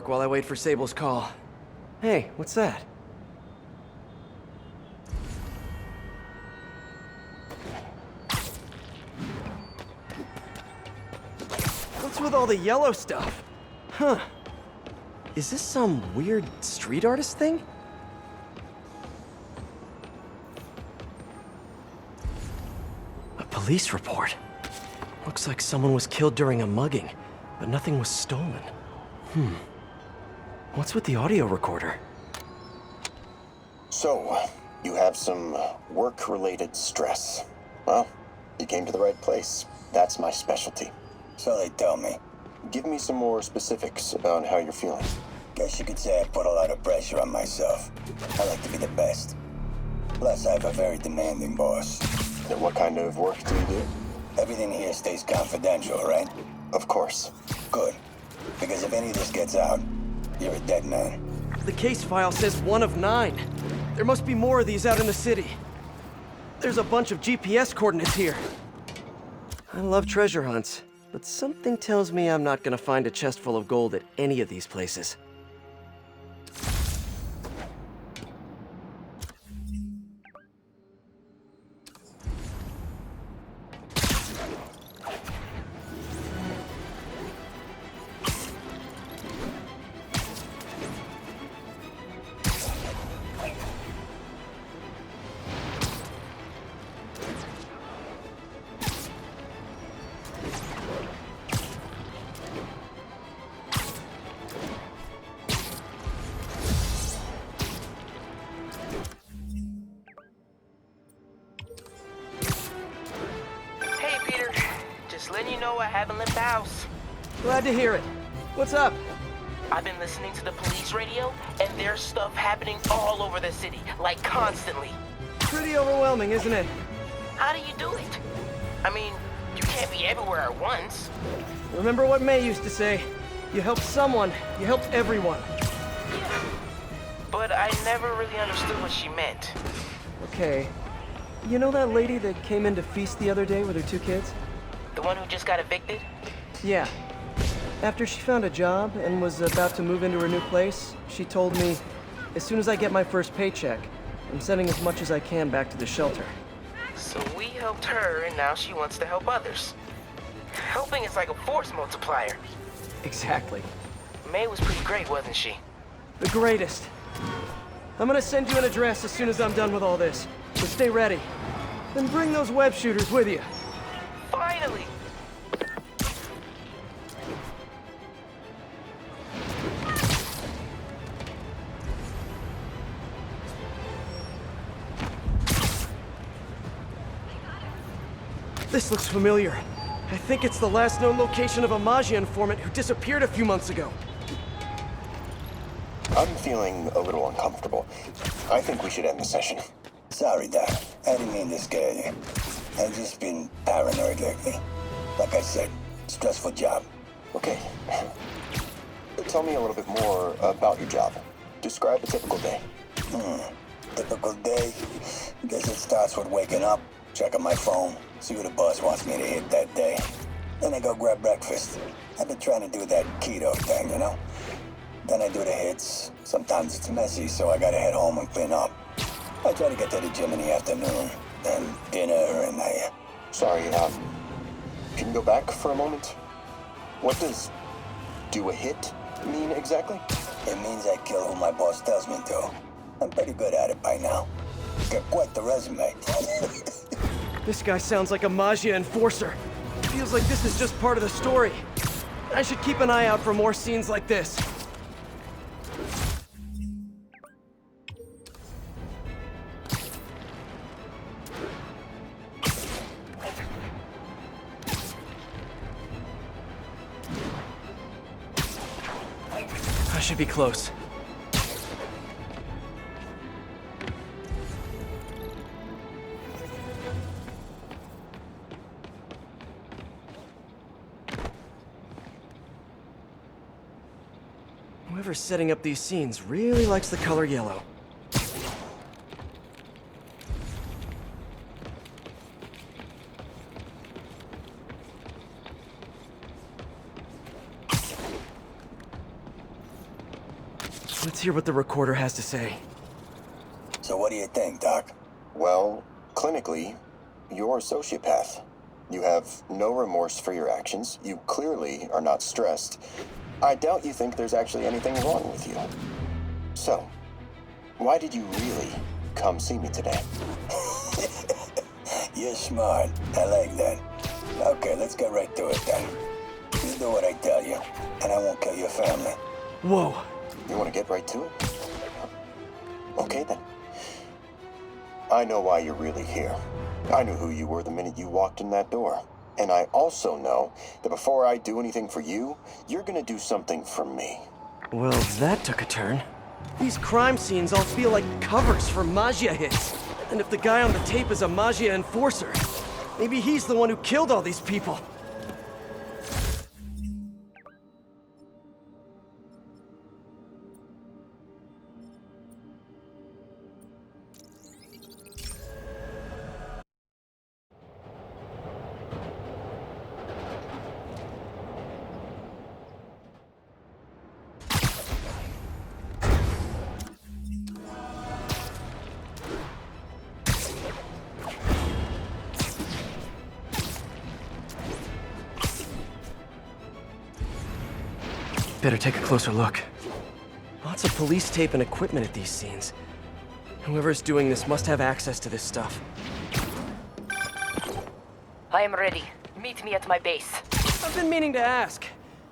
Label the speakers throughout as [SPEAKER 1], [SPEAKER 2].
[SPEAKER 1] While I wait for Sable's call. Hey, what's that? What's with all the yellow stuff? Huh. Is this some weird street artist thing? A police report. Looks like someone was killed during a mugging, but nothing was stolen. What's with the audio recorder?
[SPEAKER 2] So, you have some work-related stress. Well, you came to the right place. That's my specialty.
[SPEAKER 3] So they tell me.
[SPEAKER 2] Give me some more specifics about how you're feeling.
[SPEAKER 3] Guess you could say I put a lot of pressure on myself. I like to be the best. Plus, I have a very demanding boss.
[SPEAKER 2] And what kind of work do you do?
[SPEAKER 3] Everything here stays confidential, right?
[SPEAKER 2] Of course.
[SPEAKER 3] Good. Because if any of this gets out, you're a dead man.
[SPEAKER 1] The case file says 1 of 9. There must be more of these out in the city. There's a bunch of GPS coordinates here. I love treasure hunts, but something tells me I'm not gonna find a chest full of gold at any of these places.
[SPEAKER 4] Letting you know I haven't left the house.
[SPEAKER 1] Glad to hear it. What's up?
[SPEAKER 4] I've been listening to the police radio, and there's stuff happening all over the city, like constantly.
[SPEAKER 1] Pretty overwhelming, isn't it?
[SPEAKER 4] How do you do it? I mean, you can't be everywhere at once.
[SPEAKER 1] Remember what May used to say? You help someone, you help everyone.
[SPEAKER 4] Yeah. But I never really understood what she meant.
[SPEAKER 1] Okay. You know that lady that came in to feast the other day with her 2 kids?
[SPEAKER 4] The one who just got evicted?
[SPEAKER 1] Yeah. After she found a job and was about to move into her new place, she told me, as soon as I get my first paycheck, I'm sending as much as I can back to the shelter.
[SPEAKER 4] So we helped her, and now she wants to help others. Helping is like a force multiplier.
[SPEAKER 1] Exactly.
[SPEAKER 4] May was pretty great, wasn't she?
[SPEAKER 1] The greatest. I'm gonna send you an address as soon as I'm done with all this. So stay ready. Then bring those web shooters with you.
[SPEAKER 4] Finally!
[SPEAKER 1] This looks familiar. I think it's the last known location of a Maggia informant who disappeared a few months ago.
[SPEAKER 2] I'm feeling a little uncomfortable. I think we should end the session.
[SPEAKER 3] Sorry, Doc. I didn't mean to scare you. I've just been paranoid lately. Like I said, stressful job.
[SPEAKER 2] Okay. Tell me a little bit more about your job. Describe a typical day.
[SPEAKER 3] Typical day? Guess it starts with waking up, checking my phone, see who the boss wants me to hit that day. Then I go grab breakfast. I've been trying to do that keto thing, you know? Then I do the hits. Sometimes it's messy, so I gotta head home and clean up. I try to get to the gym in the afternoon, then dinner, and
[SPEAKER 2] Sorry, can you go back for a moment? What does do a hit mean exactly?
[SPEAKER 3] It means I kill who my boss tells me to. I'm pretty good at it by now. Got quite the resume.
[SPEAKER 1] This guy sounds like a Maggia enforcer. Feels like this is just part of the story. I should keep an eye out for more scenes like this. I should be close. Whoever's setting up these scenes really likes the color yellow. Let's hear what the recorder has to say.
[SPEAKER 3] So what do you think, Doc?
[SPEAKER 2] Well, clinically, you're a sociopath. You have no remorse for your actions. You clearly are not stressed. I doubt you think there's actually anything wrong with you. So, why did you really come see me today?
[SPEAKER 3] You're smart. I like that. Okay, let's get right to it then. You do what I tell you, and I won't kill your family.
[SPEAKER 1] Whoa.
[SPEAKER 2] You want to get right to it? Okay then. I know why you're really here. I knew who you were the minute you walked in that door. And I also know that before I do anything for you, you're gonna do something for me.
[SPEAKER 1] Well, that took a turn. These crime scenes all feel like covers for Magia hits. And if the guy on the tape is a Magia enforcer, maybe he's the one who killed all these people. Better take a closer look. Lots of police tape and equipment at these scenes. Whoever's doing this must have access to this stuff.
[SPEAKER 5] I am ready. Meet me at my base.
[SPEAKER 1] I've been meaning to ask.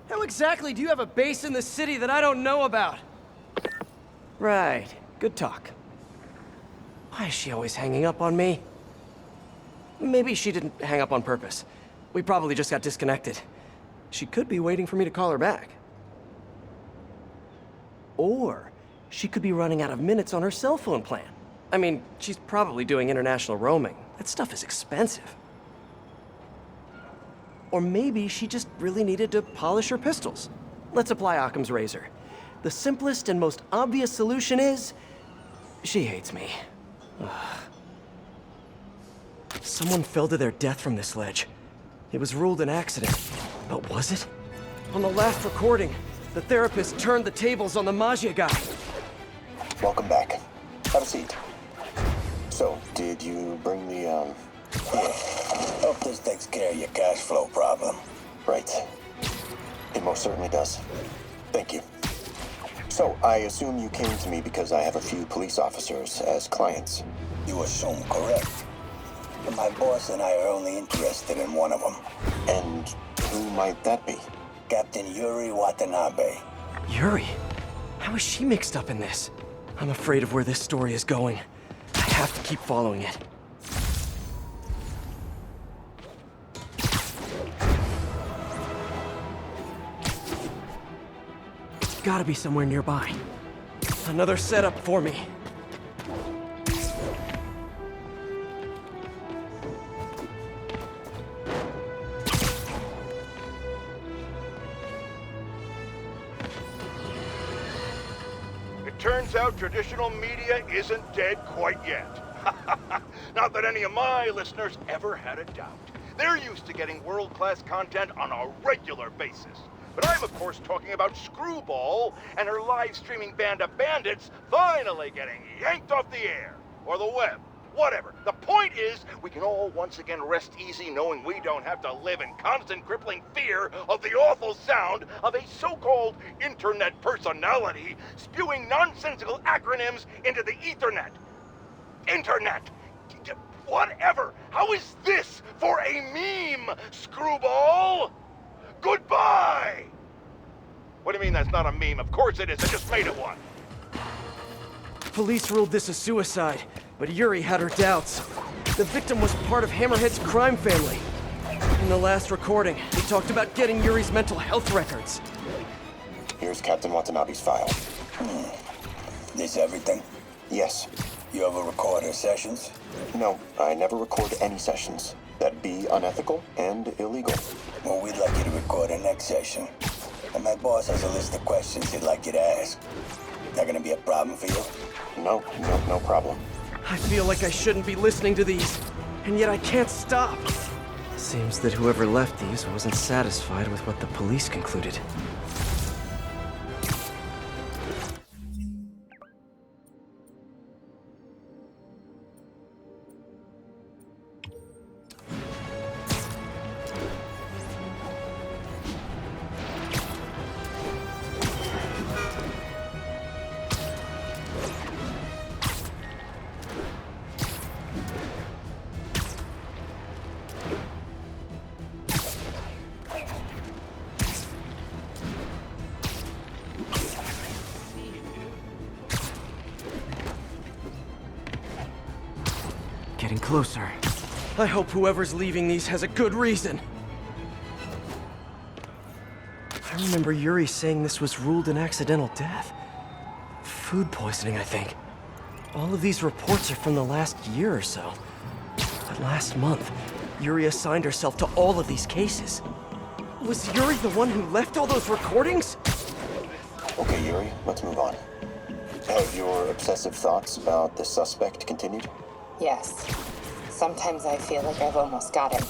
[SPEAKER 1] How exactly do you have a base in the city that I don't know about? Right. Good talk. Why is she always hanging up on me? Maybe she didn't hang up on purpose. We probably just got disconnected. She could be waiting for me to call her back. Or she could be running out of minutes on her cell phone plan. I mean, she's probably doing international roaming. That stuff is expensive. Or maybe she just really needed to polish her pistols. Let's apply Occam's razor. The simplest and most obvious solution is... she hates me. Ugh. Someone fell to their death from this ledge. It was ruled an accident. But was it? On the last recording, the therapist turned the tables on the Magia guy.
[SPEAKER 2] Welcome back. Have a seat. So, did you bring the,
[SPEAKER 3] Yeah. Hope this takes care of your cash flow problem.
[SPEAKER 2] Right. It most certainly does. Thank you. So, I assume you came to me because I have a few police officers as clients.
[SPEAKER 3] You assume correct. But my boss and I are only interested in one of them.
[SPEAKER 2] And who might that be?
[SPEAKER 3] Captain Yuri Watanabe.
[SPEAKER 1] Yuri? How is she mixed up in this? I'm afraid of where this story is going. I have to keep following it. It's gotta be somewhere nearby. Another setup for me.
[SPEAKER 6] Turns out traditional media isn't dead quite yet. Not that any of my listeners ever had a doubt. They're used to getting world-class content on a regular basis. But I'm, of course, talking about Screwball and her live-streaming band of bandits finally getting yanked off the air. Or the web. Whatever. The point is, we can all once again rest easy knowing we don't have to live in constant crippling fear of the awful sound of a so-called internet personality spewing nonsensical acronyms into the Ethernet. Internet. Whatever. How is this for a meme, Screwball? Goodbye! What do you mean that's not a meme? Of course it is. I just made it one.
[SPEAKER 1] Police ruled this a suicide, but Yuri had her doubts. The victim was part of Hammerhead's crime family. In the last recording, he talked about getting Yuri's mental health records.
[SPEAKER 2] Here's Captain Watanabe's file.
[SPEAKER 3] This everything?
[SPEAKER 2] Yes.
[SPEAKER 3] You ever record her sessions?
[SPEAKER 2] No, I never record any sessions. That'd be unethical and illegal.
[SPEAKER 3] Well, we'd like you to record her next session. And my boss has a list of questions he'd like you to ask. That gonna be a problem for you?
[SPEAKER 2] No problem.
[SPEAKER 1] I feel like I shouldn't be listening to these, and yet I can't stop. Seems that whoever left these wasn't satisfied with what the police concluded. Getting closer. I hope whoever's leaving these has a good reason. I remember Yuri saying this was ruled an accidental death. Food poisoning, I think. All of these reports are from the last year or so. But last month, Yuri assigned herself to all of these cases. Was Yuri the one who left all those recordings?
[SPEAKER 2] Okay, Yuri, let's move on. Have your obsessive thoughts about the suspect continued?
[SPEAKER 7] Yes. Sometimes I feel like I've almost got him.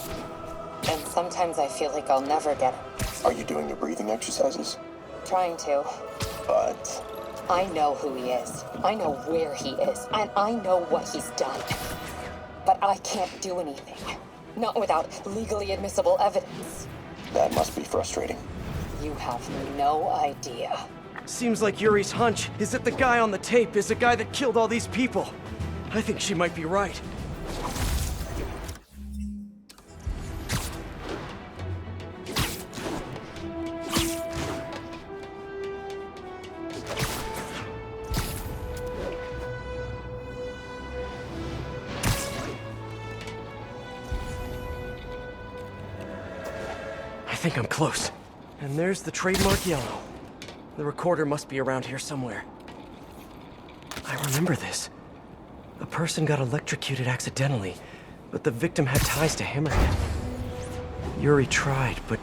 [SPEAKER 7] And sometimes I feel like I'll never get him.
[SPEAKER 2] Are you doing your breathing exercises?
[SPEAKER 7] Trying to.
[SPEAKER 2] But...
[SPEAKER 7] I know who he is. I know where he is. And I know what he's done. But I can't do anything. Not without legally admissible evidence.
[SPEAKER 2] that must be frustrating.
[SPEAKER 7] You have no idea.
[SPEAKER 1] Seems like Yuri's hunch is that the guy on the tape is the guy that killed all these people. I think she might be right. I think I'm close. And there's the trademark yellow. The recorder must be around here somewhere. I remember this. A person got electrocuted accidentally, but the victim had ties to Hammerhead. Yuri tried, but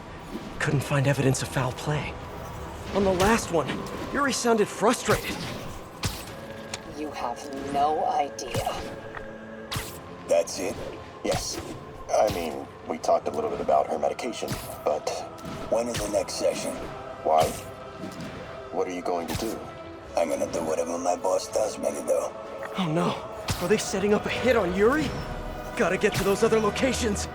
[SPEAKER 1] couldn't find evidence of foul play. On the last one, Yuri sounded frustrated.
[SPEAKER 7] You have no idea.
[SPEAKER 3] That's it?
[SPEAKER 2] Yes. I mean, we talked a little bit about her medication, but
[SPEAKER 3] When is the next session?
[SPEAKER 2] why? What are you going to do?
[SPEAKER 3] I'm gonna do whatever my boss tells me to do.
[SPEAKER 1] Oh no, are they setting up a hit on Yuri? Gotta get to those other locations.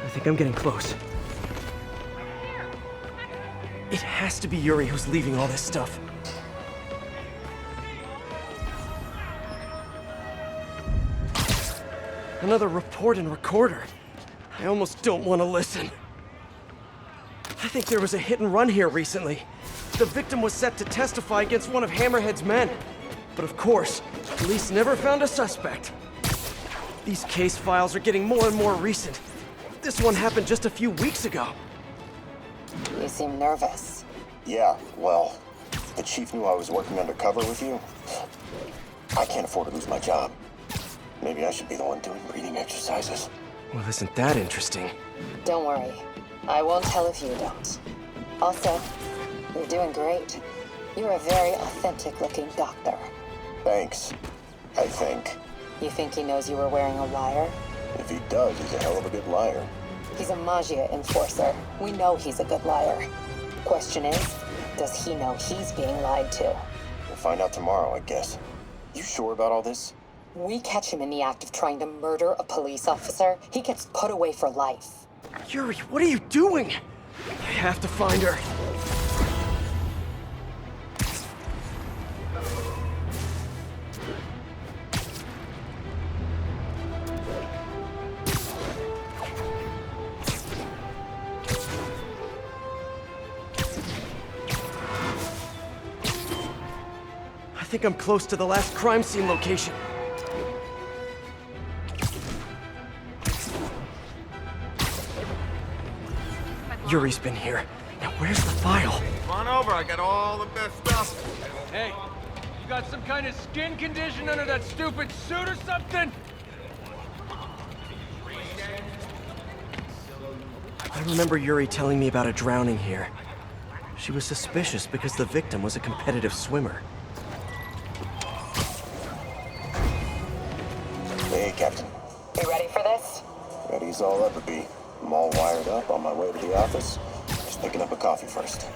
[SPEAKER 1] I think I'm getting close. It has to be Yuri who's leaving all this stuff. Another report and recorder. I almost don't want to listen. I think there was a hit and run here recently. The victim was set to testify against one of Hammerhead's men. But of course, police never found a suspect. These case files are getting more and more recent. This one happened just a few weeks ago.
[SPEAKER 7] You seem nervous.
[SPEAKER 2] Yeah, well, the chief knew I was working undercover with you. I can't afford to lose my job. Maybe I should be the one doing breathing exercises.
[SPEAKER 1] Well, isn't that interesting?
[SPEAKER 7] Don't worry. I won't tell if you don't. Also, you're doing great. You're a very authentic-looking doctor.
[SPEAKER 2] Thanks, I think.
[SPEAKER 7] You think he knows you were wearing a wire?
[SPEAKER 2] If he does, he's a hell of a good liar.
[SPEAKER 7] He's a Magia enforcer. We know he's a good liar. Question is, does he know he's being lied to?
[SPEAKER 2] We'll find out tomorrow, I guess. You sure about all this?
[SPEAKER 7] We catch him in the act of trying to murder a police officer, he gets put away for life.
[SPEAKER 1] Yuri, what are you doing? I have to find her. I think I'm close to the last crime scene location. Yuri's been here. Now where's the file?
[SPEAKER 8] Come on over, I got all the best stuff.
[SPEAKER 9] Hey, you got some kind of skin condition under that stupid suit or something?
[SPEAKER 1] I remember Yuri telling me about a drowning here. She was suspicious because the victim was a competitive swimmer.
[SPEAKER 2] Hey, Captain.
[SPEAKER 7] You ready for this?
[SPEAKER 2] Ready as I'll ever be. I'm all wired up on my way to the office. Just picking up a coffee first.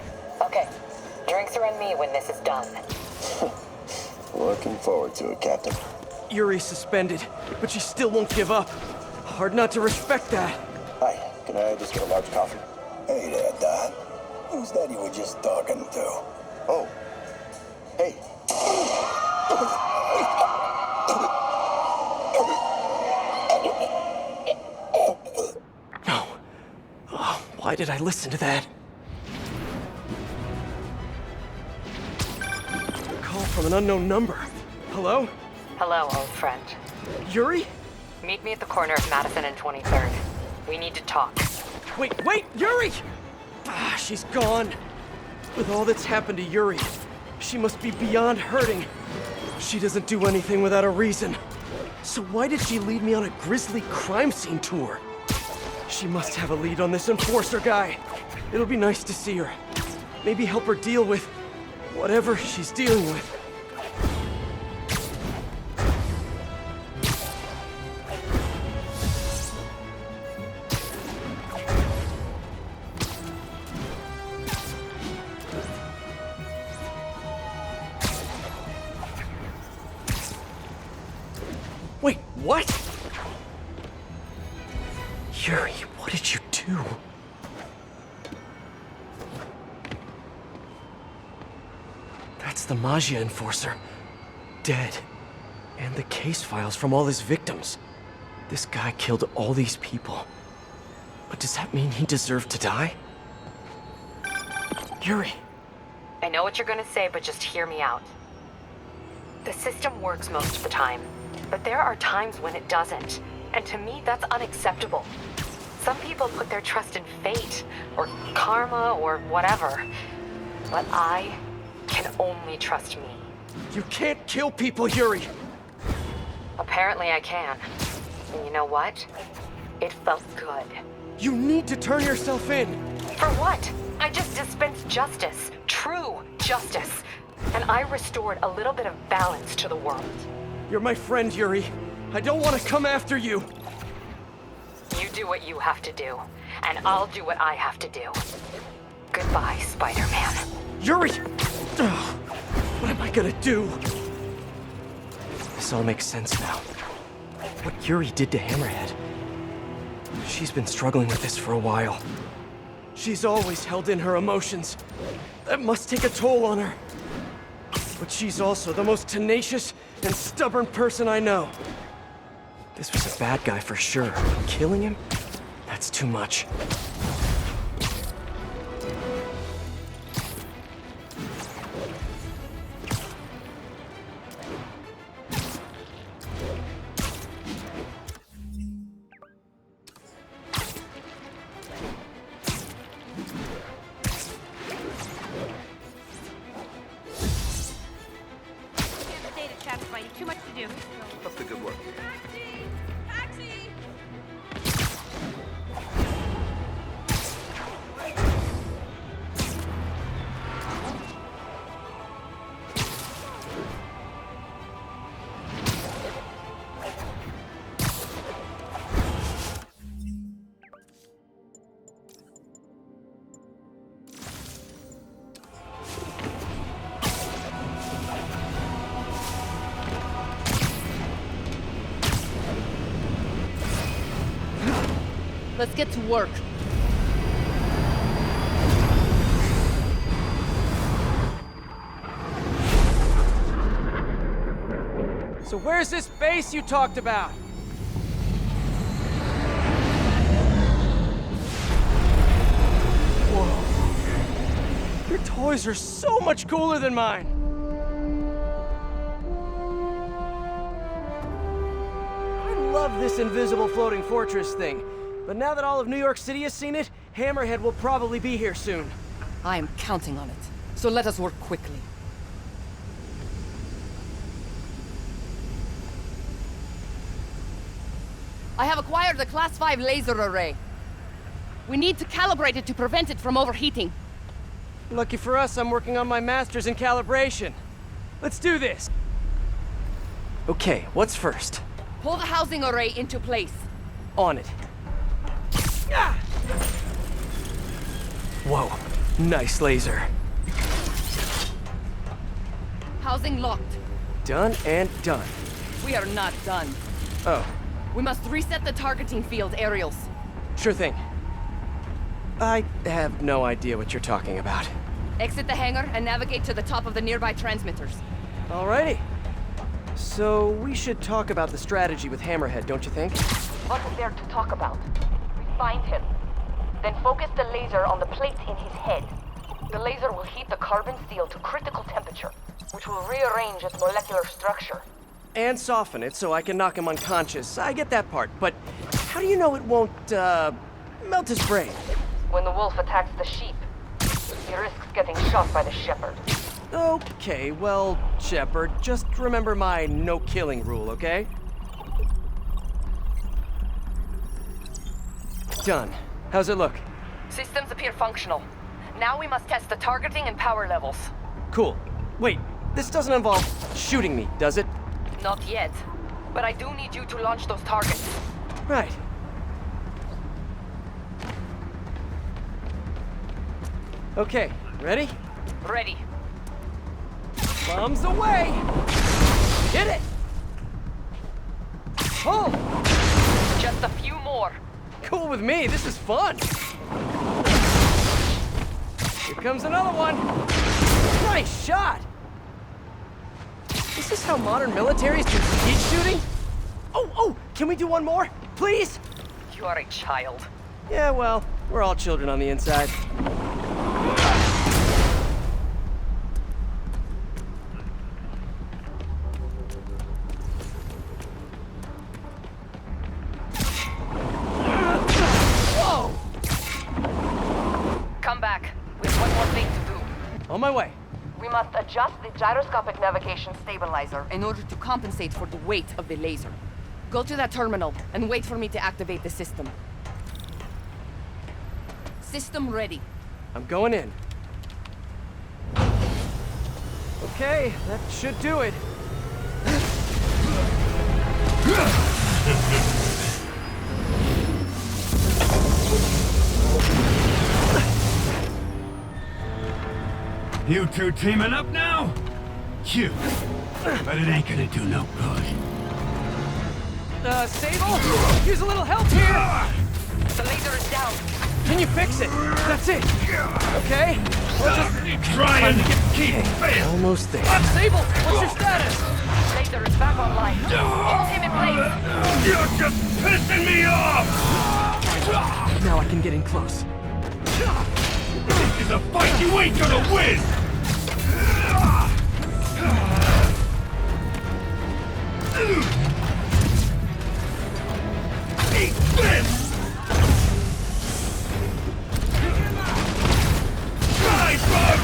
[SPEAKER 7] Okay. Drinks are on me when this is done.
[SPEAKER 2] Looking forward to it, Captain.
[SPEAKER 1] Yuri's suspended, but she still won't give up. Hard not to respect that.
[SPEAKER 2] Hi, can I just get a large coffee?
[SPEAKER 3] Hey there, Don. Who's that you were just talking to?
[SPEAKER 2] Oh. Hey.
[SPEAKER 1] No. Oh, why did I listen to that? A call from an unknown number. Hello?
[SPEAKER 5] Hello, old friend.
[SPEAKER 1] Yuri?
[SPEAKER 5] Meet me at the corner of Madison and 23rd. We need to talk.
[SPEAKER 1] Wait, Yuri! Ah, she's gone. With all that's happened to Yuri, she must be beyond hurting. She doesn't do anything without a reason. So why did she lead me on a grisly crime scene tour? She must have a lead on this enforcer guy. It'll be nice to see her. Maybe help her deal with whatever she's dealing with. Wait, what? Yuri, what did you do? That's the Magia enforcer. Dead. And the case files from all his victims. This guy killed all these people. But does that mean he deserved to die? Yuri.
[SPEAKER 5] I know what you're gonna say, but just hear me out. The system works most of the time, but there are times when it doesn't. And to me, that's unacceptable. Some people put their trust in fate, or karma, or whatever. But I can only trust me.
[SPEAKER 1] You can't kill people, Yuri!
[SPEAKER 5] Apparently I can. And you know what? It felt good.
[SPEAKER 1] You need to turn yourself in!
[SPEAKER 5] For what? I just dispensed justice. True justice. And I restored a little bit of balance to the world.
[SPEAKER 1] You're my friend, Yuri. I don't want to come after you.
[SPEAKER 5] You do what you have to do, and I'll do what I have to do. Goodbye, Spider-Man.
[SPEAKER 1] Yuri! Ugh, what am I gonna do? This all makes sense now. What Yuri did to Hammerhead. She's been struggling with this for a while. She's always held in her emotions. That must take a toll on her. But she's also the most tenacious and stubborn person I know. This was a bad guy for sure. Killing him? That's too much.
[SPEAKER 10] Shadow-Spidey, too much to do.
[SPEAKER 8] Keep up the good work.
[SPEAKER 10] Taxi!
[SPEAKER 11] Let's get to work.
[SPEAKER 1] So where's this base you talked about? Whoa. Your toys are so much cooler than mine. I love this invisible floating fortress thing. But now that all of New York City has seen it, Hammerhead will probably be here soon.
[SPEAKER 11] I am counting on it. So let us work quickly. I have acquired a Class 5 laser array. We need to calibrate it to prevent it from overheating.
[SPEAKER 1] Lucky for us, I'm working on my master's in calibration. Let's do this. Okay, what's first?
[SPEAKER 11] Pull the housing array into place.
[SPEAKER 1] On it. Ah! Whoa, nice laser.
[SPEAKER 11] Housing locked.
[SPEAKER 1] Done and done.
[SPEAKER 11] We are not done.
[SPEAKER 1] Oh,
[SPEAKER 11] We must reset the targeting field aerials.
[SPEAKER 1] sure thing. I have no idea what you're talking about.
[SPEAKER 11] Exit the hangar and navigate to the top of the nearby transmitters.
[SPEAKER 1] Alrighty. So, we should talk about the strategy with Hammerhead, don't you think?
[SPEAKER 5] What is there to talk about? We find him. Then focus the laser on the plate in his head. The laser will heat the carbon steel to critical temperature, which will rearrange its molecular structure.
[SPEAKER 1] And soften it so I can knock him unconscious. I get that part, but how do you know it won't, melt his brain?
[SPEAKER 5] When the wolf attacks the sheep, he risks getting shot by the shepherd.
[SPEAKER 1] Okay, well, Shepard, just remember my no-killing rule, okay? Done. How's it look?
[SPEAKER 11] Systems appear functional. Now we must test the targeting and power levels.
[SPEAKER 1] Cool. Wait, this doesn't involve shooting me, does it?
[SPEAKER 11] Not yet. But I do need you to launch those targets.
[SPEAKER 1] Right. Okay, ready?
[SPEAKER 11] Ready.
[SPEAKER 1] Bombs away! Hit it! Pull!
[SPEAKER 11] Just a few more.
[SPEAKER 1] Cool with me, this is fun! Here comes another one! Nice shot! Is this how modern militaries do skeet shooting? Oh, can we do one more? Please?
[SPEAKER 11] You are a child.
[SPEAKER 1] Yeah, well, we're all children on the inside. Whoa!
[SPEAKER 11] Come back. We have one more thing to do.
[SPEAKER 1] On my way.
[SPEAKER 5] We must adjust the gyroscopic navigation
[SPEAKER 11] Stabilizer in order to compensate for the weight of the laser. Go to that terminal and wait for me to activate the system. System ready.
[SPEAKER 1] I'm going in. Okay, that should do it.
[SPEAKER 12] You two teaming up now? Cute. But it ain't gonna do no good.
[SPEAKER 1] Sable? Use a little help here!
[SPEAKER 11] The laser is down.
[SPEAKER 1] Can you fix it? That's it. Okay. Well, just
[SPEAKER 12] trying to keep fail.
[SPEAKER 1] almost there. Sable, what's your status?
[SPEAKER 11] Laser is back online. Hold him in place.
[SPEAKER 12] You're just pissing me off!
[SPEAKER 1] Now I can get in close.
[SPEAKER 12] This is a fight you ain't gonna win! Eat this! Try, bug!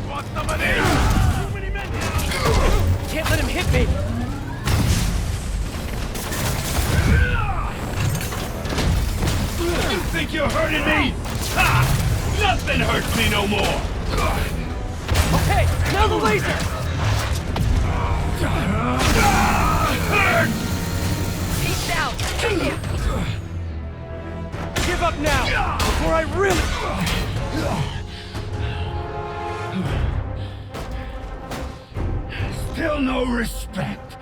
[SPEAKER 12] Want some of this? Too many men here!
[SPEAKER 1] Can't let him hit me.
[SPEAKER 12] You think you're hurting me? Ha! Nothing hurts me no more!
[SPEAKER 1] Okay, now the laser!
[SPEAKER 11] He's down. Kill him.
[SPEAKER 1] Give up now, before I really...
[SPEAKER 12] Still no respect.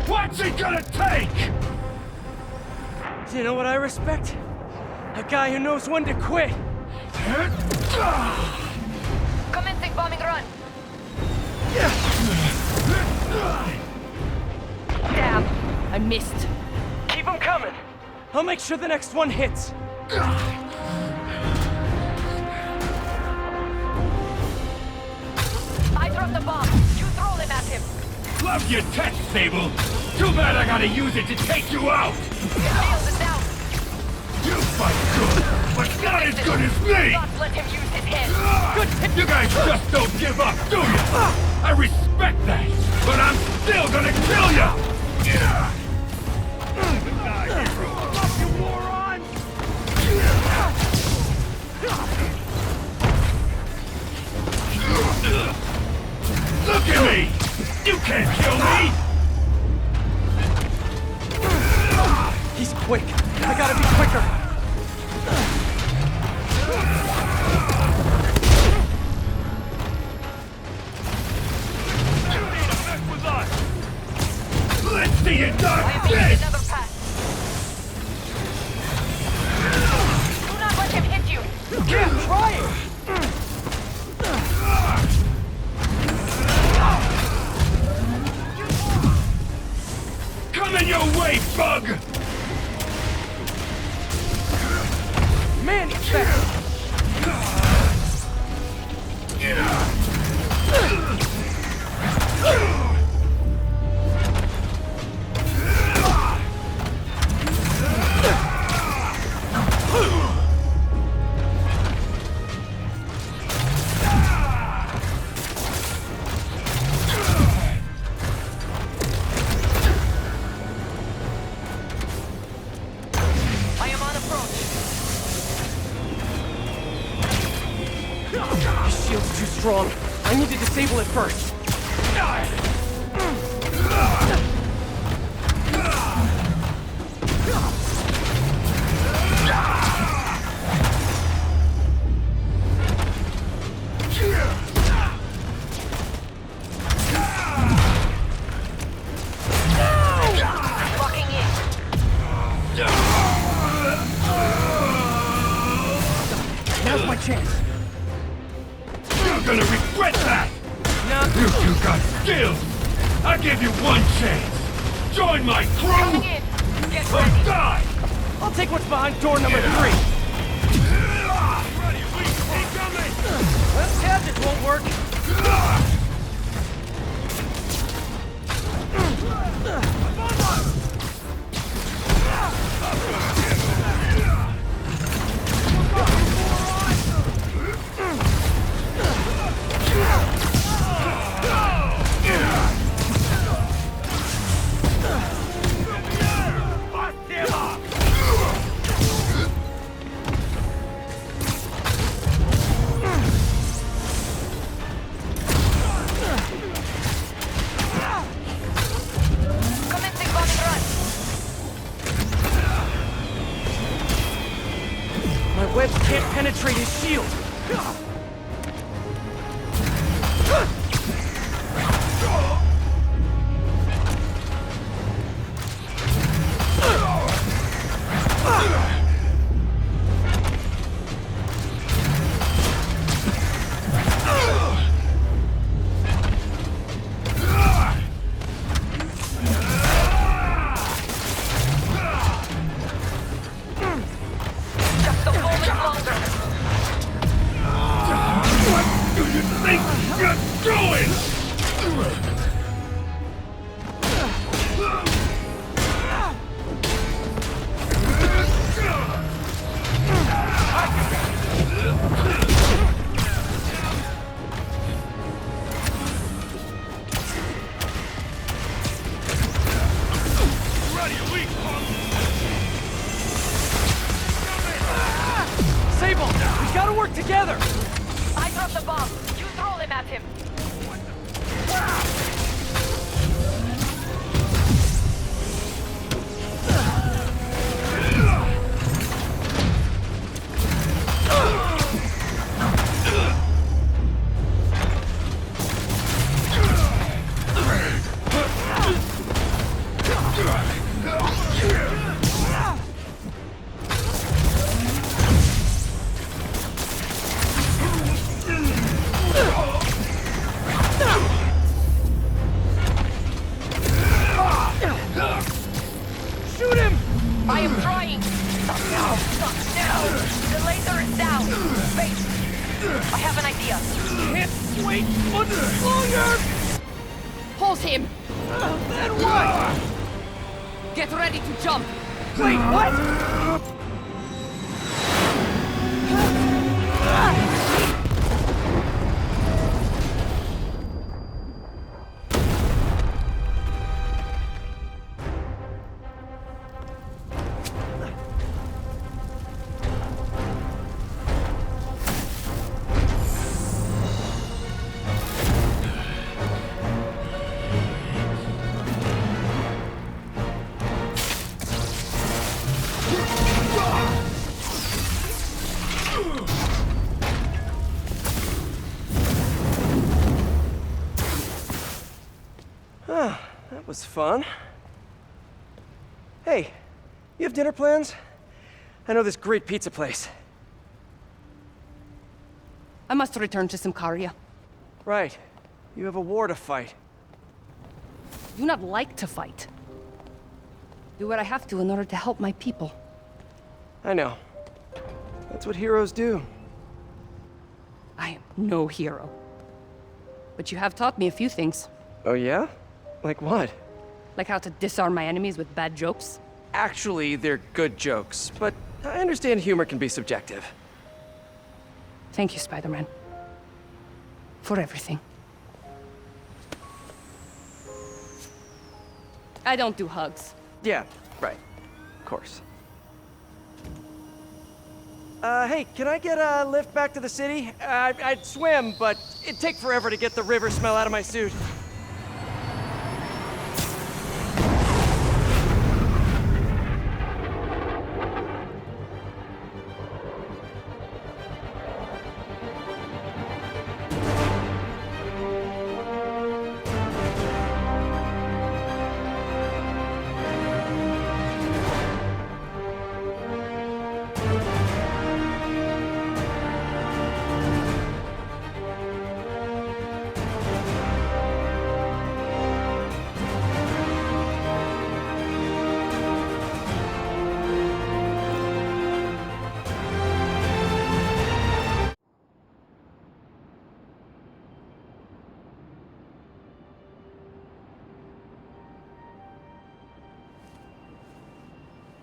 [SPEAKER 12] What's it gonna take?
[SPEAKER 1] Do you know what I respect? A guy who knows when to quit.
[SPEAKER 11] Commencing bombing run. Damn. I missed.
[SPEAKER 1] Keep him coming. I'll make sure the next one hits.
[SPEAKER 11] I dropped the bomb. You throw them at him.
[SPEAKER 12] Love your tech, Sable. Too bad I gotta use it to take you out.
[SPEAKER 11] Shield is down.
[SPEAKER 12] You fight good, but not as good as me.
[SPEAKER 11] Not let him use his head.
[SPEAKER 12] Good tip. You guys just don't give up, do you? I respect that, but I'm still gonna kill you.
[SPEAKER 6] You moron!
[SPEAKER 12] Look at me! You can't kill me!
[SPEAKER 1] He's quick. I gotta be quicker.
[SPEAKER 12] Let's see you done!
[SPEAKER 5] I am making another pass. Do not let him hit you.
[SPEAKER 1] Yeah, I'm trying.
[SPEAKER 12] Coming your way, bug!
[SPEAKER 1] Man, he's fast.
[SPEAKER 5] I am on approach.
[SPEAKER 1] His shield's too strong. I need to disable it first.
[SPEAKER 5] Locking in.
[SPEAKER 1] Now's my chance.
[SPEAKER 12] You're gonna regret that!
[SPEAKER 1] No.
[SPEAKER 12] You two got skills! I give you one chance! Join my
[SPEAKER 5] Coming
[SPEAKER 12] crew!
[SPEAKER 5] in. Get
[SPEAKER 12] Or
[SPEAKER 5] ready.
[SPEAKER 12] die!
[SPEAKER 1] I'll take what's behind door number 3.
[SPEAKER 12] Ready, we incoming!
[SPEAKER 1] Well, gadgets won't work.
[SPEAKER 5] Commencing bomb and run.
[SPEAKER 1] My webs can't penetrate his shield.
[SPEAKER 5] Just a moment longer.
[SPEAKER 12] What do you think you're doing?
[SPEAKER 1] Sable, we gotta work together.
[SPEAKER 5] I dropped the bomb. You throw them at him.
[SPEAKER 1] Shoot him!
[SPEAKER 5] I am trying. No. The laser is down. Wait. I have an idea.
[SPEAKER 1] Can't wait much longer!
[SPEAKER 11] Hold him!
[SPEAKER 1] Then what?
[SPEAKER 11] Get ready to jump!
[SPEAKER 1] Wait, what? was fun. Hey, you have dinner plans? I know this great pizza place.
[SPEAKER 11] I must return to Simcaria.
[SPEAKER 1] Right. You have a war to fight.
[SPEAKER 11] I do not like to fight. Do what I have to in order to help my people.
[SPEAKER 1] I know. That's what heroes do.
[SPEAKER 11] I am no hero. But you have taught me a few things.
[SPEAKER 1] Oh yeah? Like what?
[SPEAKER 11] Like how to disarm my enemies with bad jokes.
[SPEAKER 1] Actually, they're good jokes, but I understand humor can be subjective.
[SPEAKER 11] Thank you, Spider-Man. For everything. I don't do hugs.
[SPEAKER 1] Yeah, right. Of course. Hey, can I get a lift back to the city? I'd swim, but it'd take forever to get the river smell out of my suit.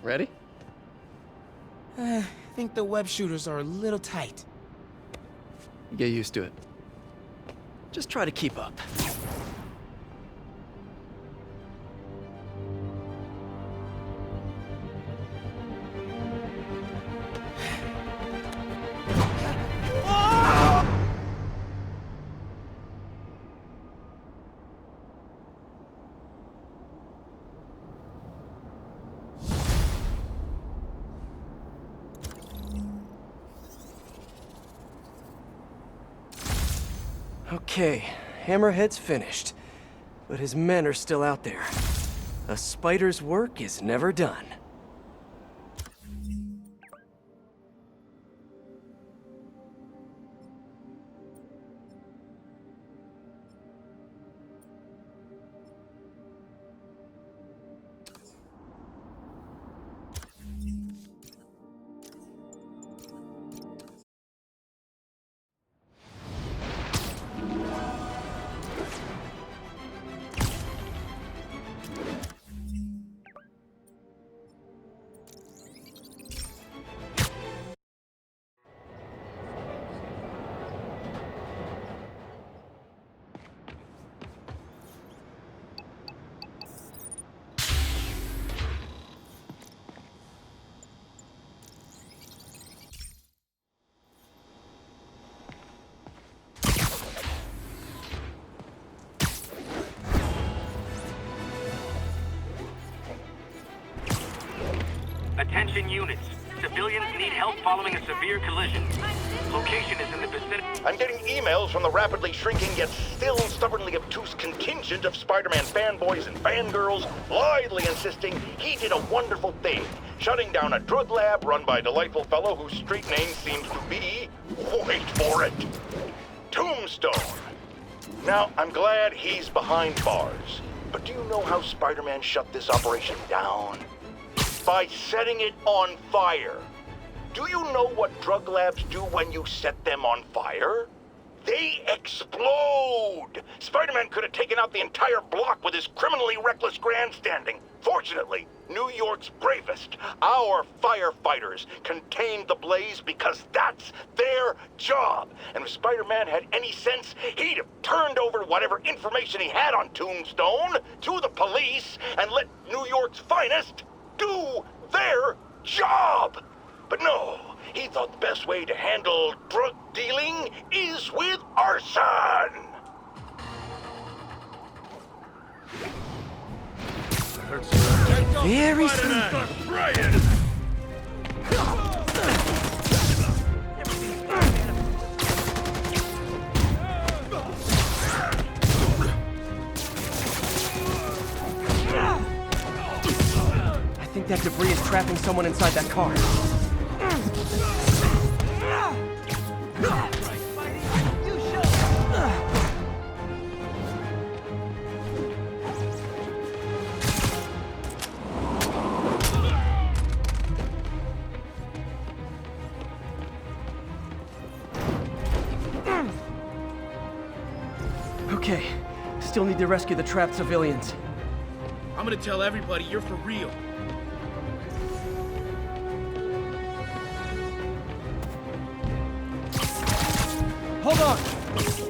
[SPEAKER 1] Ready?
[SPEAKER 13] I think the web shooters are a little tight.
[SPEAKER 1] Get used to it. Just try to keep up. Okay, Hammerhead's finished, but his men are still out there. A spider's work is never done.
[SPEAKER 14] Attention units. Civilians need help following a severe collision. Location is in the vicinity.
[SPEAKER 6] I'm getting emails from the rapidly shrinking yet still stubbornly obtuse contingent of Spider-Man fanboys and fangirls, blithely insisting he did a wonderful thing, shutting down a drug lab run by a delightful fellow whose street name seems to be, wait for it, Tombstone. Now, I'm glad he's behind bars, but do you know how Spider-Man shut this operation down? By setting it on fire. Do you know what drug labs do when you set them on fire? They explode! Spider-Man could have taken out the entire block with his criminally reckless grandstanding. Fortunately, New York's bravest, our firefighters, contained the blaze because that's their job. And if Spider-Man had any sense, he'd have turned over whatever information he had on Tombstone to the police and let New York's finest do their job. But no, he thought the best way to handle drug dealing is with arson.
[SPEAKER 1] Very simple. think that debris is trapping someone inside that car. Okay, still need to rescue the trapped civilians.
[SPEAKER 13] I'm gonna tell everybody you're for real.
[SPEAKER 1] Hold on!